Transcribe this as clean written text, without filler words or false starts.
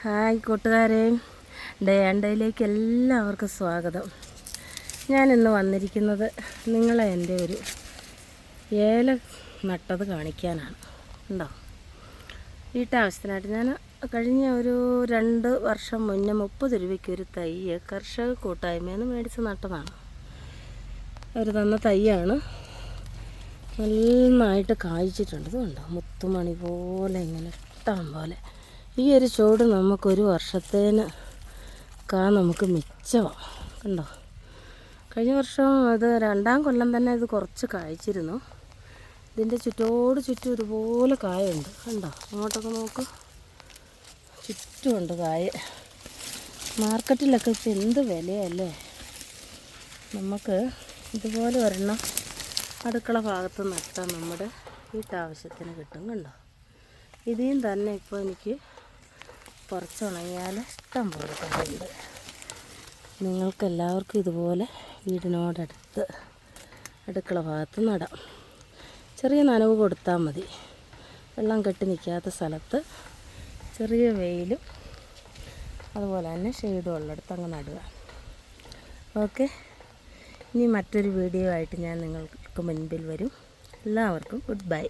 Hi കൂട്ടുകാരെ, day and ഡേയിലേക്ക് എല്ലാവർക്കും സ്വാഗതം. ഞാനിന്ന് വന്നിരിക്കുന്നത് നിങ്ങളെ എൻ്റെ ഒരു ഏല നട്ടത് കാണിക്കാനാണ്. ഉണ്ടോ, വീട്ടാവശ്യത്തിനായിട്ട് ഞാൻ കഴിഞ്ഞ ഒരു 2 വർഷം മുന്നേ 30 രൂപയ്ക്ക് ഒരു തൈ കർഷക കൂട്ടായ്മയെന്ന് മേടിച്ച് നട്ടതാണ്. അവർ തന്ന തൈയാണ്. നന്നായിട്ട് കായ്ച്ചിട്ടുണ്ട്. ഇതുണ്ടോ, മുത്തുമണി പോലെ ഇങ്ങനെ ഇഷ്ടം പോലെ. ഈ ഒരു ചുവട് നമുക്കൊരു വർഷത്തേന് നമുക്ക് മിച്ചമാണ്. കണ്ടോ, കഴിഞ്ഞ വർഷം അത് 2ാം കൊല്ലം തന്നെ ഇത് കുറച്ച് കായ്ച്ചിരുന്നു. ഇതിൻ്റെ ചുറ്റും ഒരുപോലെ കായുണ്ട്. കണ്ടോ, അങ്ങോട്ടൊക്കെ നോക്ക്, ചുറ്റുമുണ്ട് കായ. മാർക്കറ്റിലൊക്കെ ഇപ്പം എന്ത് വിലയല്ലേ. നമുക്ക് ഇതുപോലെ ഒരെണ്ണം അടുക്കള ഭാഗത്ത് നട്ടാൽ നമ്മുടെ വീട്ടാവശ്യത്തിന് കിട്ടും. കണ്ടോ, ഇതിൽ തന്നെ ഇപ്പോൾ എനിക്ക് കുറച്ചുണങ്ങിയാൽ ഇഷ്ടം പോലെ തന്നെയുണ്ട്. നിങ്ങൾക്കെല്ലാവർക്കും ഇതുപോലെ വീടിനോടടുത്ത് അടുക്കള ഭാഗത്ത് നടാം. ചെറിയ നനവ് കൊടുത്താൽ മതി. വെള്ളം കെട്ടി നിൽക്കാത്ത സ്ഥലത്ത് ചെറിയ വെയിലും അതുപോലെ തന്നെ ഷെയ്ഡും ഉള്ളിടത്ത് അങ്ങ് നടുക. ഓക്കെ, ഇനി മറ്റൊരു വീഡിയോ ആയിട്ട് ഞാൻ നിങ്ങൾക്ക് മുൻപിൽ വരും. എല്ലാവർക്കും ഗുഡ് ബൈ.